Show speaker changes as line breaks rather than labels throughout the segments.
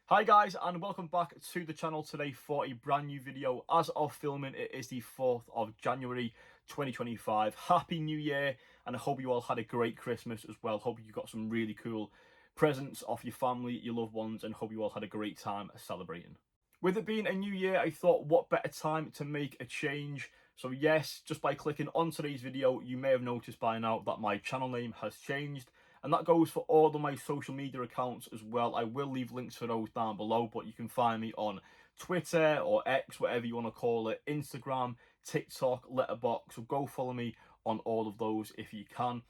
Hi guys, and welcome back to the channel today for a brand new video. As of filming, it is the 4th of January 2025. Happy New Year, and I hope you all had a great Christmas as well. Hope you got some really cool presents off your family, your loved ones, and hope you all had a great time celebrating. With it being a new year, I thought what better time to make a change. So yes, just by clicking on today's video, you may have noticed by now that my channel name has changed. And that goes for all of my social media accounts as well. I will leave links for those down below, but you can find me on Twitter or X, whatever you want to call it, Instagram, TikTok, Letterboxd. So go follow me on all of those if you can.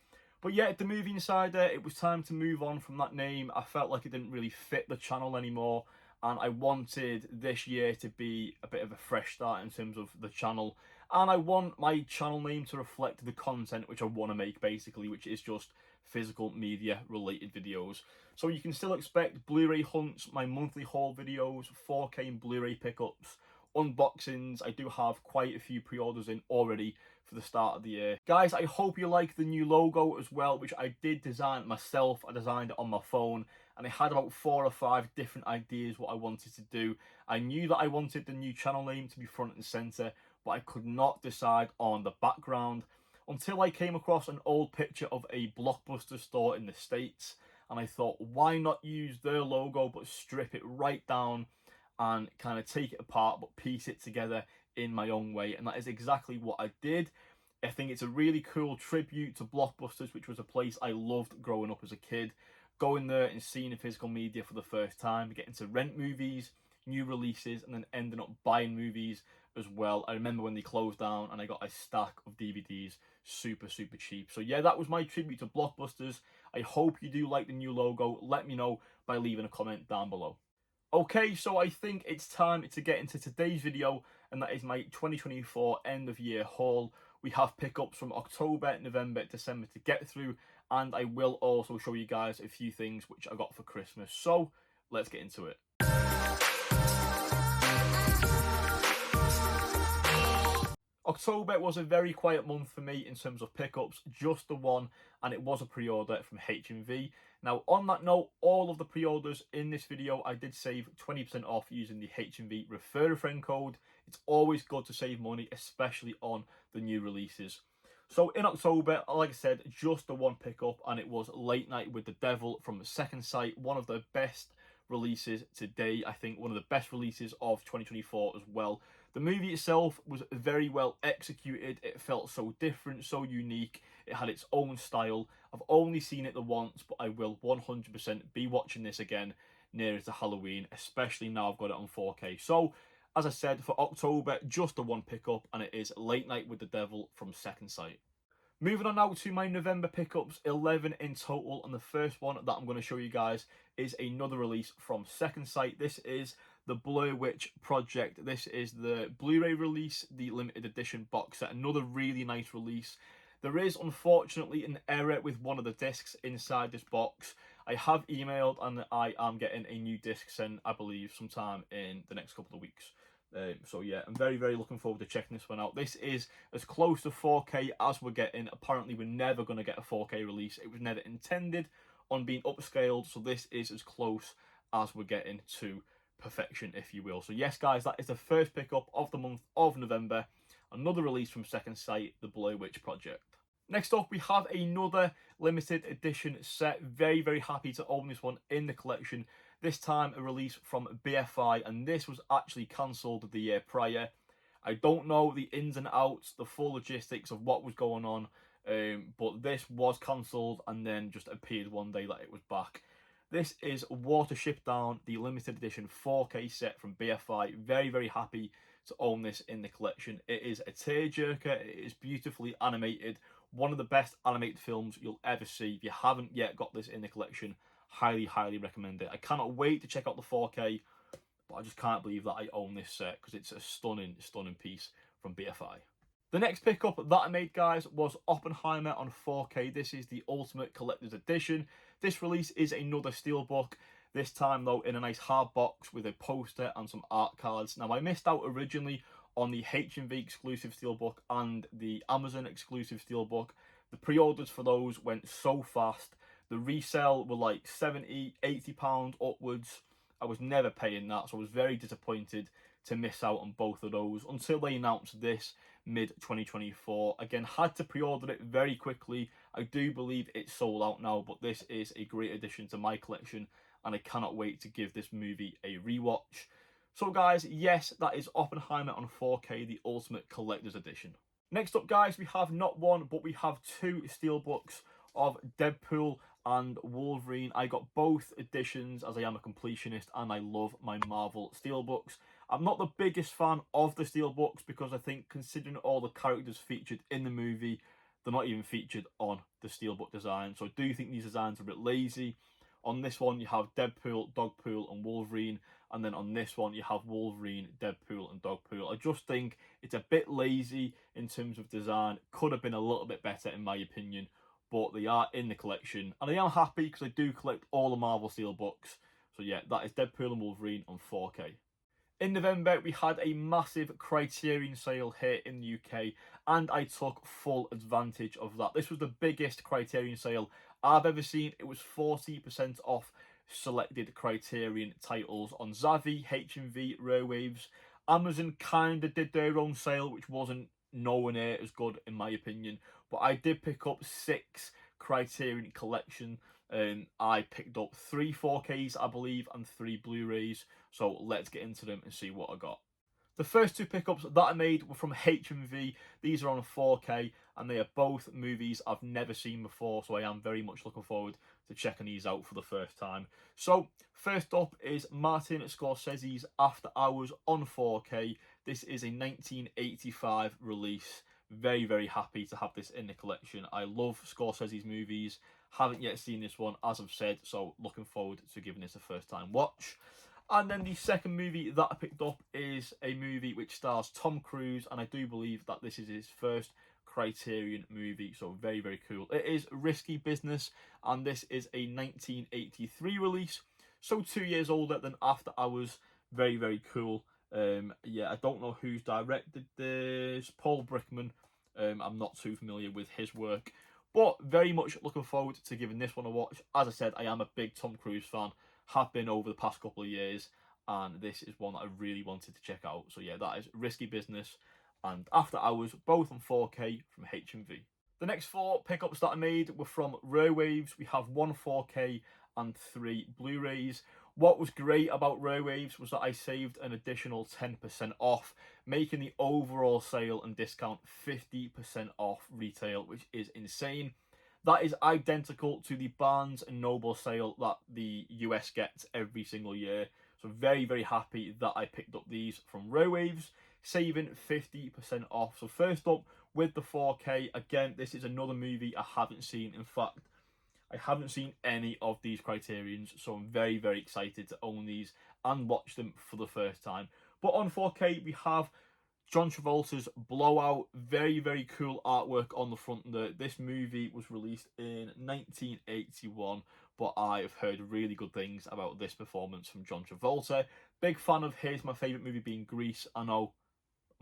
But yeah, the Movie Insider, it was time to move on from that name. I felt like it didn't really fit the channel anymore, and I wanted this year to be a bit of a fresh start in terms of the channel. And I want my channel name to reflect the content which I want to make, basically, which is just physical media related videos. So you can still expect Blu-ray hunts, my monthly haul videos, 4K and Blu-ray pickups, unboxings. I do have quite a few pre-orders in already for the start of the year. Guys, I hope you like the new logo as well, which I did design myself. I designed it on my phone, and I had about 4 or 5 different ideas what I wanted to do. I knew that I wanted the new channel name to be front and center, but I could not decide on the background until I came across an old picture of a Blockbuster store in the States, and I thought, why not use their logo but strip it right down and kind of take it apart but piece it together in my own way. And that is exactly what I did. I think it's a really cool tribute to Blockbusters, which was a place I loved growing up as a kid. Going there and seeing the physical media for the first time, getting to rent movies, new releases, and then ending up buying movies as well. I remember when they closed down and I got a stack of DVDs super cheap. So yeah, that was my tribute to Blockbusters. I hope you do like the new logo. Let me know by leaving a comment down below. Okay, so I think it's time to get into today's video, and that is my 2024 end of year haul. We have pickups from October, November, December to get through, and I will also show you guys a few things which I got for Christmas. So let's get into it. October was a very quiet month for me in terms of pickups, just the one, and it was a pre-order from HMV. Now, on that note, all of the pre-orders in this video, I did save 20% off using the HMV Refer a Friend code. It's always good to save money, especially on the new releases. So in October, like I said, just the one pickup, and it was Late Night with the Devil from Second Sight, one of the best releases today. I think one of the best releases of 2024 as well. The movie itself was very well executed. It felt so different, so unique. It had its own style. I've only seen it the once, but I will 100% be watching this again nearer to Halloween, especially now I've got it on 4K. So, as I said, for October, just the one pickup, and it is Late Night with the Devil from Second Sight. Moving on now to my November pickups, 11 in total, and the first one that I'm going to show you guys is another release from Second Sight. This is the Blair Witch Project. This is the Blu-ray release, the limited edition box set, another really nice release. There is unfortunately an error with one of the discs inside this box. I have emailed and I am getting a new disc sent, I believe, sometime in the next couple of weeks. So yeah, I'm very looking forward to checking this one out. This is as close to 4K as we're getting. Apparently we're never going to get a 4K release. It was never intended on being upscaled, so this is as close as we're getting to perfection, if you will. So yes guys, that is the first pickup of the month of November. Another release from Second Sight, the Blair Witch Project. Next up, we have another limited edition set. Very happy to own this one in the collection. This time a release from BFI, and this was actually cancelled the year prior. I don't know the ins and outs, the full logistics of what was going on, but this was cancelled and then just appeared one day that it was back. This is Watership Down, the limited edition 4K set from BFI. Very happy to own this in the collection. It is a tearjerker. It is beautifully animated. One of the best animated films you'll ever see. If you haven't yet got this in the collection, highly recommend it. I cannot wait to check out the 4K, but I just can't believe that I own this set because it's a stunning piece from BFI. The next pickup that I made, guys, was Oppenheimer on 4K. This is the Ultimate Collector's Edition. This release is another steelbook, this time though in a nice hard box with a poster and some art cards. Now I missed out originally on the HMV exclusive steelbook and the Amazon exclusive steelbook. The pre-orders for those went so fast. The resale were like £70, £80 upwards. I was never paying that, so I was very disappointed to miss out on both of those until they announced this mid 2024. Again, had to pre-order it very quickly. I do believe it's sold out now, but this is a great addition to my collection, and I cannot wait to give this movie a rewatch. So guys, yes, that is Oppenheimer on 4K, the Ultimate Collector's Edition. Next up, guys, we have not one, but we have two steelbooks of Deadpool and Wolverine. I got both editions as I am a completionist and I love my Marvel steelbooks. I'm not the biggest fan of the steelbooks because I think, considering all the characters featured in the movie, they're not even featured on the steelbook design. So I do think these designs are a bit lazy. On this one, you have Deadpool, Dogpool, and Wolverine. And then on this one, you have Wolverine, Deadpool, and Dogpool. I just think it's a bit lazy in terms of design. Could have been a little bit better, in my opinion. But they are in the collection. And I am happy because I do collect all the Marvel steelbooks. So yeah, that is Deadpool and Wolverine on 4K. In November, we had a massive Criterion sale here in the UK, and I took full advantage of that. This was the biggest Criterion sale I've ever seen. It was 40% off selected Criterion titles on Zavvi, HMV, Raywaves. Amazon kind of did their own sale, which wasn't nowhere near as good in my opinion, but I did pick up 6 Criterion collection. I picked up 3 4Ks, I believe, and 3 Blu-rays. So let's get into them and see what I got. The first 2 pickups that I made were from HMV. These are on 4K, and they are both movies I've never seen before, so I am very much looking forward to checking these out for the first time. So, first up is Martin Scorsese's After Hours on 4K. This is a 1985 release. Very, very happy to have this in the collection. I love Scorsese's movies. Haven't yet seen this one, as I've said, so looking forward to giving this a first time watch. And then the second movie that I picked up is a movie which stars Tom Cruise, and I do believe that this is his first Criterion movie, so very, very cool. It is Risky Business, and this is a 1983 release, so 2 years older than After Hours. Very, very cool. Yeah, I don't know who's directed this. Paul Brickman. I'm not too familiar with his work, but very much looking forward to giving this one a watch. As I said, I am a big Tom Cruise fan, have been over the past couple of years, and this is one that I really wanted to check out. So yeah, that is Risky Business and After Hours, both on 4K from HMV. The next 4 pickups that I made were from Raywaves. We have 1 4K and 3 Blu-rays. What was great about Raywaves was that I saved an additional 10% off, making the overall sale and discount 50% off retail, which is insane. That is identical to the Barnes & Noble sale that the US gets every single year. So very, very happy that I picked up these from Raywaves, saving 50% off. So first up with the 4K, again, this is another movie I haven't seen. In fact, I haven't seen any of these Criterions, so I'm very, very excited to own these and watch them for the first time. But on 4K, we have John Travolta's Blowout. Very, very cool artwork on the front there. This movie was released in 1981, but I've heard really good things about this performance from John Travolta. Big fan of his. My favourite movie being Grease. I know,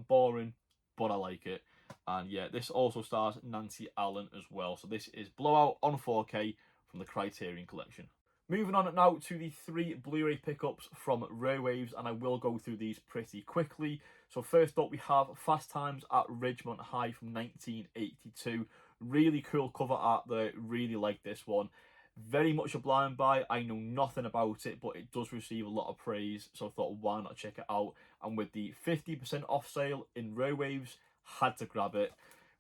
boring, but I like it. And yeah, this also stars Nancy Allen as well. So this is Blowout on 4K from the Criterion Collection. Moving on now to the 3 Blu-ray pickups from Raywaves, and I will go through these pretty quickly. So first up, we have Fast Times at Ridgemont High from 1982. Really cool cover art there. Really like this one. Very much a blind buy. I know nothing about it, but it does receive a lot of praise, so I thought, why not check it out? And with the 50% off sale in Raywaves, had to grab it,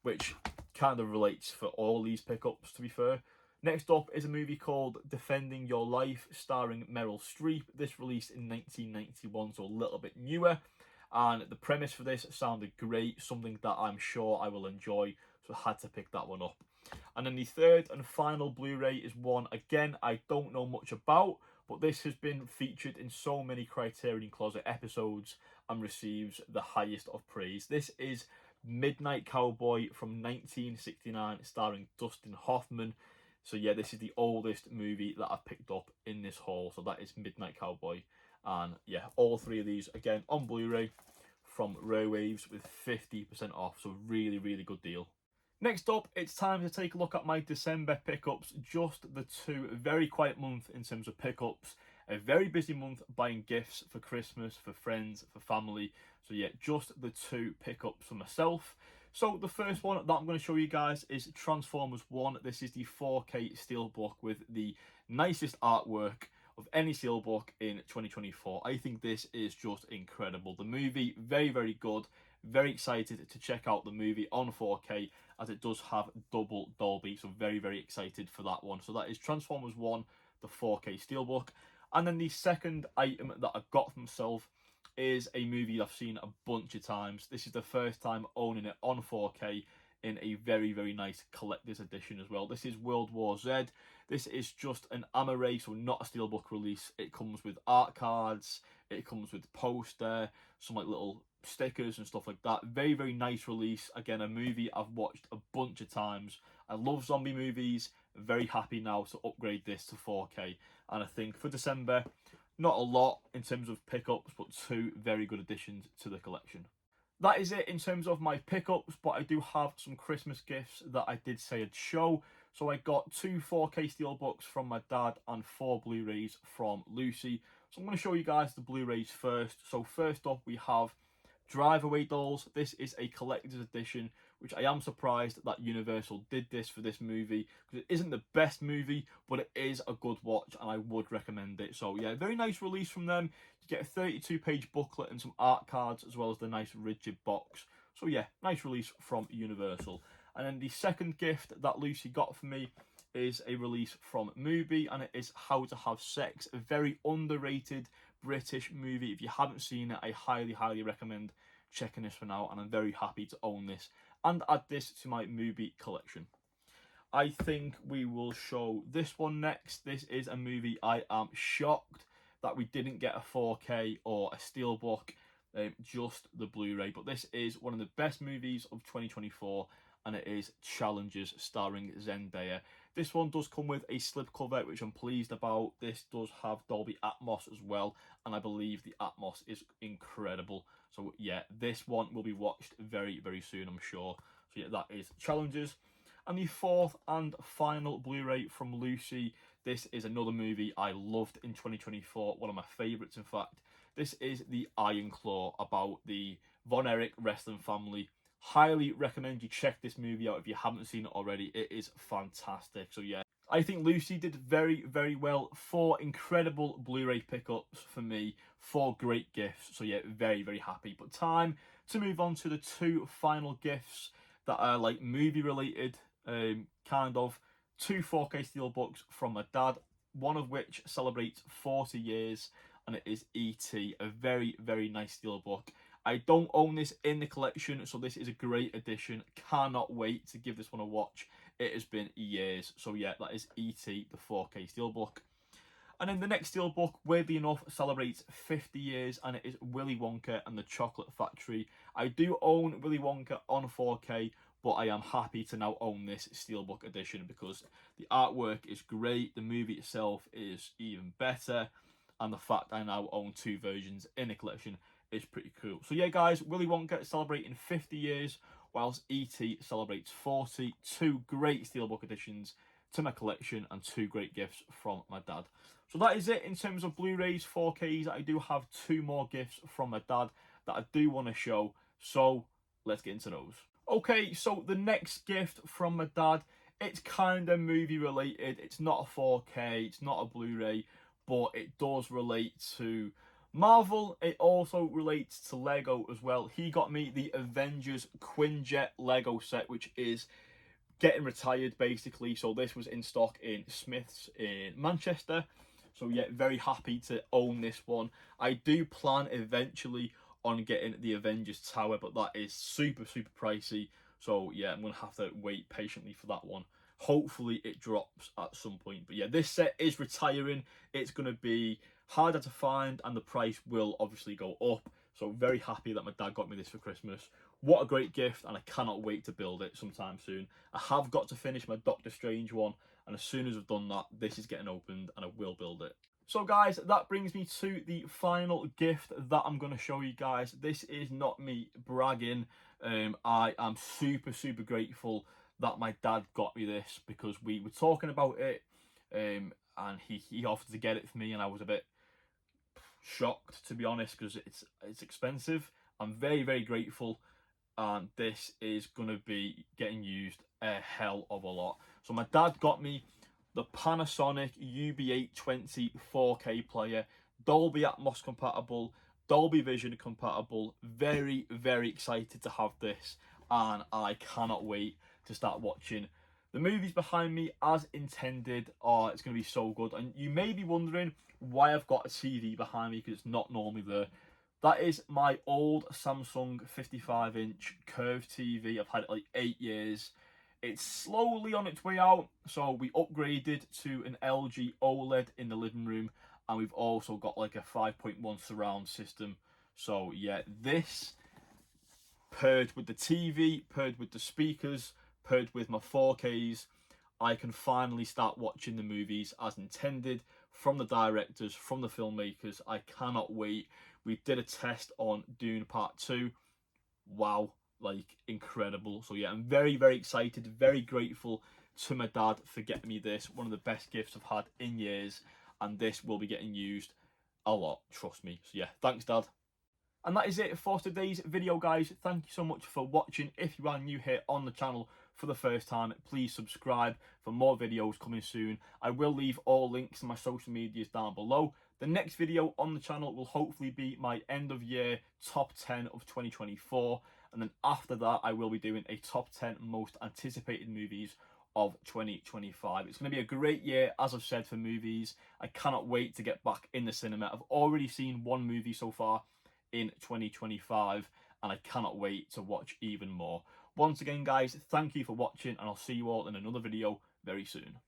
which kind of relates for all these pickups, to be fair. Next up is a movie called Defending Your Life, starring Meryl Streep. This released in 1991, so a little bit newer. And the premise for this sounded great, something that I'm sure I will enjoy, so I had to pick that one up. And then the third and final Blu-ray is one, again, I don't know much about, but this has been featured in so many Criterion Closet episodes and receives the highest of praise. This is Midnight Cowboy from 1969, starring Dustin Hoffman. So yeah, this is the oldest movie that I've picked up in this haul. So that is Midnight Cowboy. And yeah, all 3 of these, again, on Blu-ray from Raywaves with 50% off. So really, really good deal. Next up, it's time to take a look at my December pickups. Just the 2, very quiet month in terms of pickups. a very busy month buying gifts for Christmas, for friends, for family. So yeah, just the 2 pickups for myself. So the first one that I'm going to show you guys is Transformers 1. This is the 4K steelbook with the nicest artwork of any steelbook in 2024. I think this is just incredible. The movie, very, very good. Very excited to check out the movie on 4K, as it does have double Dolby, so very, very excited for that one. So that is Transformers 1, the 4K steelbook. And then the second item that I got for myself is a movie I've seen a bunch of times. This is the first time owning it on 4K in a very, very nice collector's edition as well. This is World War Z. This is just an Amaray, so not a steelbook release. It comes with art cards, it comes with poster, some like little stickers and stuff like that. Very, very nice release. Again, a movie I've watched a bunch of times. I love zombie movies. Very happy now to upgrade this to 4K. And I think for December, not a lot in terms of pickups, but 2 very good additions to the collection. That is it in terms of my pickups, but I do have some Christmas gifts that I did say I'd show. So I got 2 4K steelbooks from my dad and 4 Blu-rays from Lucy. So I'm going to show you guys the Blu-rays first. So first up we have Drive Away Dolls. This is a collector's edition, which I am surprised that Universal did this for this movie, because it isn't the best movie, but it is a good watch and I would recommend it. So yeah, very nice release from them. You get a 32-page booklet and some art cards, as well as the nice rigid box. So yeah, nice release from Universal. And then the second gift that Lucy got for me is a release from Mubi, and it is How to Have Sex, a very underrated British movie. If you haven't seen it, I highly, highly recommend checking this one out, and I'm very happy to own this and add this to my Mubi collection. I think we will show this one next. This is a movie I am shocked that we didn't get a 4K or a steelbook, just the Blu-ray. But this is one of the best movies of 2024, and it is Challenges, starring Zendaya. This one does come with a slipcover, which I'm pleased about. This does have Dolby Atmos as well, and I believe the Atmos is incredible. So yeah, this one will be watched very, very soon, I'm sure. So yeah, that is Challenges. And the fourth and final Blu-ray from Lucy. This is another movie I loved in 2024, one of my favourites in fact. This is The Iron Claw, about the Von Erich wrestling family. Highly recommend you check this movie out if you haven't seen it already. It is fantastic. So yeah, I think Lucy did very, very well. 4 incredible Blu-ray pickups for me, 4 great gifts. So yeah, very, very happy. But time to move on to the 2 final gifts that are like movie related, kind of. 2 4K steelbooks from my dad, one of which celebrates 40 years, and it is E.T., a very, very nice steelbook. I don't own this in the collection, so this is a great addition. Cannot wait to give this one a watch. It has been years. So yeah, that is E.T., the 4K steelbook. And then the next steelbook, weirdly enough, celebrates 50 years, and it is Willy Wonka and the Chocolate Factory. I do own Willy Wonka on 4K, but I am happy to now own this steelbook edition because the artwork is great, the movie itself is even better, and the fact I now own 2 versions in a collection is pretty cool. So yeah, guys, Willy Wonka is celebrating 50 years, whilst E.T. celebrates 40. 2 great steelbook editions to my collection and 2 great gifts from my dad. So that is it in terms of Blu-rays, 4Ks. I do have 2 more gifts from my dad that I do want to show, so let's get into those. Okay, so the next gift from my dad, it's kind of movie related. It's not a 4K, it's not a Blu-ray, but it does relate to Marvel. It also relates to Lego as well. He got me the Avengers Quinjet Lego set, which is getting retired basically. So this was in stock in Smith's in Manchester. So yeah, very happy to own this one. I do plan eventually on getting the Avengers Tower, but that is super, super pricey. So yeah, I'm going to have to wait patiently for that one. Hopefully it drops at some point. But yeah, this set is retiring. It's going to be harder to find, and the price will obviously go up. So very happy that my dad got me this for Christmas. What a great gift, and I cannot wait to build it sometime soon. I have got to finish my Doctor Strange one, and as soon as I've done that, this is getting opened and I will build it. So guys, that brings me to the final gift that I'm going to show you guys. This is not me bragging. I am super, super grateful that my dad got me this, because we were talking about it, and he offered to get it for me, and I was a bit shocked, to be honest, because it's expensive. I'm very, very grateful, and this is going to be getting used a hell of a lot. So my dad got me the Panasonic UB820 4K player, Dolby Atmos compatible, Dolby Vision compatible. Very, very excited to have this, and I cannot wait to start watching the movies behind me as intended. Oh, it's going to be so good. And you may be wondering why I've got a TV behind me, because it's not normally there. That is my old Samsung 55-inch curved TV. I've had it like 8 years. It's slowly on its way out, so we upgraded to an LG OLED in the living room, and we've also got like a 5.1 surround system. So yeah, this paired with the TV, paired with the speakers, paired with my 4Ks, I can finally start watching the movies as intended, from the directors, from the filmmakers. I cannot wait. We did a test on Dune Part 2. Wow, like incredible. So yeah, I'm very, very excited, very grateful to my dad for getting me this. One of the best gifts I've had in years, and this will be getting used a lot, trust me. So yeah, thanks, Dad. And that is it for today's video, guys. Thank you so much for watching. If you are new here on the channel for the first time, please subscribe for more videos coming soon. I will leave all links to my social medias down below. The next video on the channel will hopefully be my end of year top 10 of 2024. And then after that, I will be doing a top 10 most anticipated movies of 2025. It's going to be a great year, as I've said, for movies. I cannot wait to get back in the cinema. I've already seen one movie so far in 2025, and I cannot wait to watch even more. Once again, guys, thank you for watching, and I'll see you all in another video very soon.